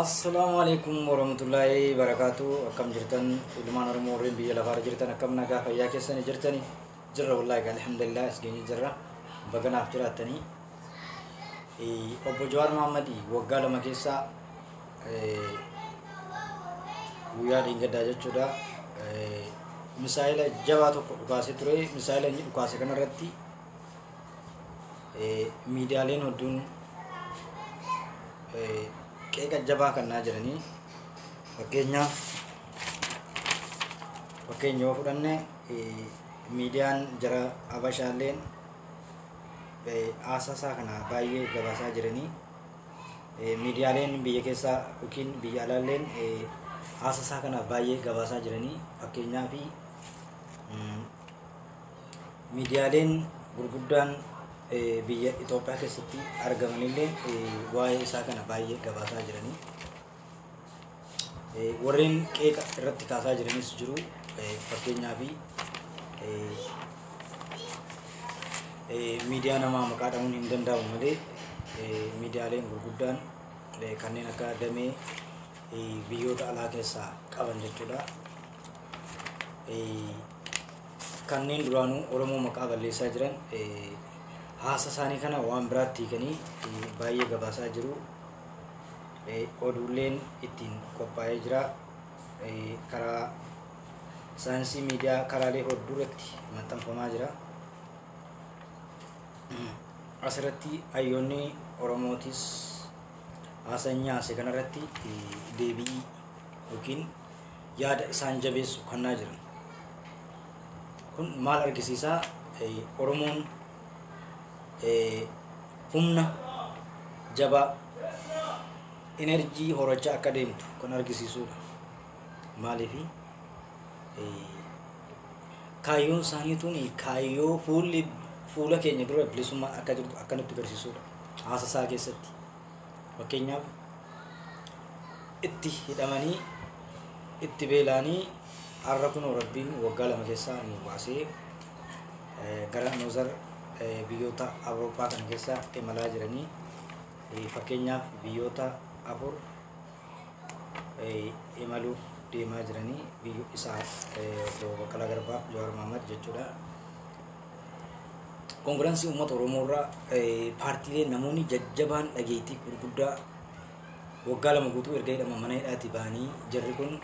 Assalamualaikum warahmatullahi wabarakatuh. Akkam jirtan ilmaan Oromoo warreen biyya lafaa jirtan akkam nagaa fayyaa keessanii jirtanii? Jirra wallahi alhamdulillah isgeenyi jirra. Baganaaf jiraatanii. Obbo Jawaar Mohammadi waggaa lama keessaa guyyaa dheengaddaa jechuudha. Misaa'ila jabaa tokko dhukaasee ture. Misaa'ila inni dhukaase kanarratti miidiyaaleen hedduun qeeqa jabaa kannaa jiranii fakkeenya yoo fudhanne miidiyaan jara Habashaalleen aasasaa kana baay'ee gabaasaa jiranii miidiyaaleen biyya keessaa yookiin biyya alaalleen aasasaa kana baay'ee gabaasaa jiranii fakkeenyaaf miidiyaaleen gurguddaan biyya Itoophiyaa keessatti argamanillee waa'ee isaa kana baay'ee gabaasaa jiranii warreen qeeqa irratti kaasaa jiranis jiru. Fakkeenyaaf miidiyaa namaa maqaa dhahuun hin danda'amu malee miidiyaaleen gurguddaan kanneen akka damee biyyoota alaa keessaa qaban jechuudha. Kanneen duraanuu Oromoo maqaa balleessaa jiran haasa isaanii kana waan biraatti hiikanii baay'ee gabaasaa jiru. Oduuleen ittiin qophaa'ee jira. Karaa saayinsii miidiyaa karaalee hedduu irratti maxxanfamaa jira. Asirratti hayyoonni Oromootis haasa nyaase kanarratti deebii yookiin yaada isaan jabeessu kennaa jiran. Kun maal argisiisaa? Oromoon humna jabaa enerjii horachaa akka deemtu kan argisiisudha. Maaliif kaayyoon isaaniituun kaayyoo fuula keenya dura bilisummaan akka jirtu akka nutti agarsiisudha. Haasasaa keessatti fakkeenyaaf itti hidhamanii itti beelanii har'a kun Rabbiin waggaa lama keessaa nu baasee gara Noozar biyyoota Awurooppaa kana keessa imalaa jiranii fakkeenyaaf biyyoota afur imaluuf deemaa jiranii biyyo isaa Obbo Baqqalaa Garbaa Jawaar Mohammad jechuudha. Koongiraansii uummata Oromoo irraa paartiilee namoonni jajjabaan dhageettii gurguddaa waggaa lama guutuu erga hidhama mana hidhaatti ba'anii jarri kun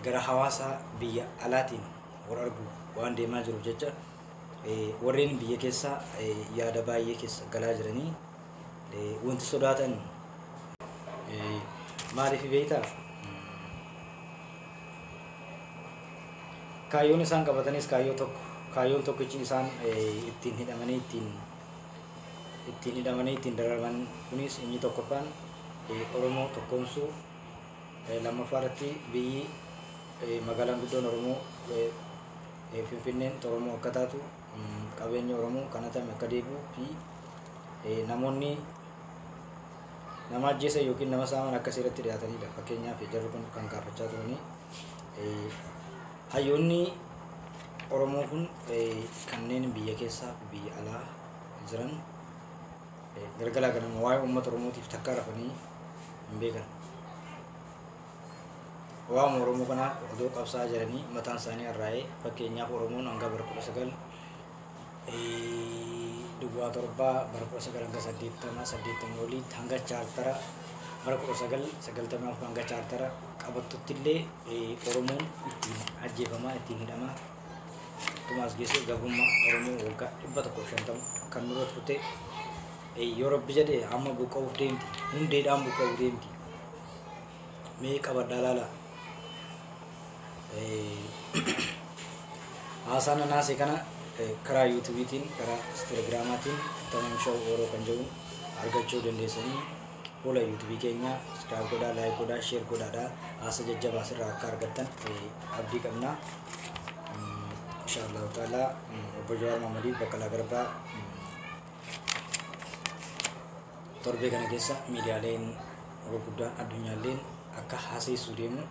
gara hawaasa biyya alaatiin wal arguuf waan deemaa jiruuf jecha warreen biyya keessaa yaada baay'ee keessa galaa jiranii wanti sodaatan maaliif beektaa? Kaayyoon isaan qabatanis kaayyoon tokkichi isaan ittiin hidhamanii ittiin daraman kunis inni tokkoffaan Oromoo tokkoomsuu, lammaffaa irratti biyyi magaalaan guddoon Oromoo Finfinneen Oromoo akka taatu qabeenya Oromoo kan hatame akka deebi'u fi namoonni nama ajjeesan yookiin nama saaman akka seeratti dhiyaatanidha. Fakkeenyaaf jarri kun kan gaafachaa turanii hayyoonni Oromoo kun kanneen biyya keessaa fi biyya alaa jiran galgalaa ganama waa'ee uummata Oromootiif takka rafanii hin beekan. Waa'ee Oromoo kanaaf odoo qabsaa jiranii mataan isaanii harraa'ee fakkeenyaaf Oromoon hanga bara 1907 bara 1980 olitti hanga chaartara bara 1990 hanga chaartara qabattutti illee Oromoon ittiin ajjeefamaa ittiin hidhamaa tumaas geessee gabummaa Oromoo waggaa 150 kan nurra turte yoo Rabbi jedhee amma buqqa'uuf deemti, hundeedhaan buqqa'uuf deemti. Mee qabadhaa laala. Haasaan naasee kana karaa yuutuubiitiin karaa telegiraamaatiin tamam show Oromoo kan jedhuun argachuu dandeessanii fuula yuutuubii keenya subscribe godhaa, like godhaa, share godhaadhaa haasa jajjabaa sirraa akka argattan abdii qabna. Inshaallah ta'ala Obbo Jawaar Mohammadiif Baqqalaa Garbaa torbee kana keessa miidiyaaleen gurguddaan addunyaalleen akka haasa'isuu deemu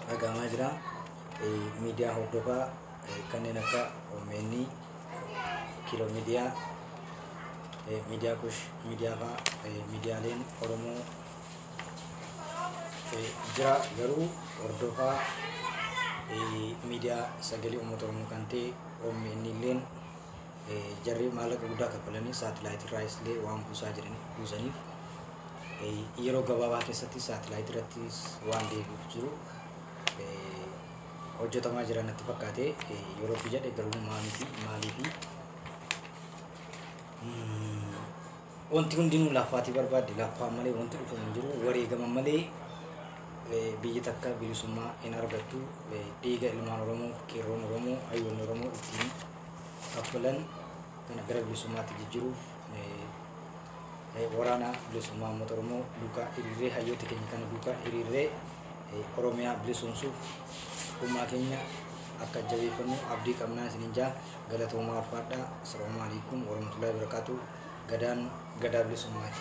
dhagahamaa jira. Miidiyaa hordofaa kanneen akka OMN, Kilo Miidiyaa, Miidiyaa Kush, Miidiyaa fa'aa miidiyaaleen Oromoo jira garuu hordofaa miidiyaa sagalee uummata Oromoo kan ta'e OMN illeen jarri maallaqa guddaa kaffalanii saatalaayitii irraa illee waan buusaniif yeroo gabaabaa keessatti saatalaayitii irrattis waan deebi'uuf jiru hojjetamaa jira natti fakkaate yeroo fi jedhe garuu maaliifi wanti hundinuu laafaatii barbaadde laafaa malee wanti dhufamu hin jiru wareegama malee biyyi takka bilisummaa hin argattu dhiiga ilmaan Oromoo qeerroon Oromoo hayyoonni Oromoo ittiin kaffalan kana gara bilisummaatti jijjiiruuf waraana bilisummaa uummata Oromoo duukaa hiriiree hayyoota keenya kana duukaa hiriiree Oromiyaa bilisumsuuf ummaa keenya akka jabeeffannu abdii qabnaa isiniin jaa galatoomaa ulfaadhaa. Assalaamu alaikum warahmatullahi wabarakatuh. Gadaa bilisummaati.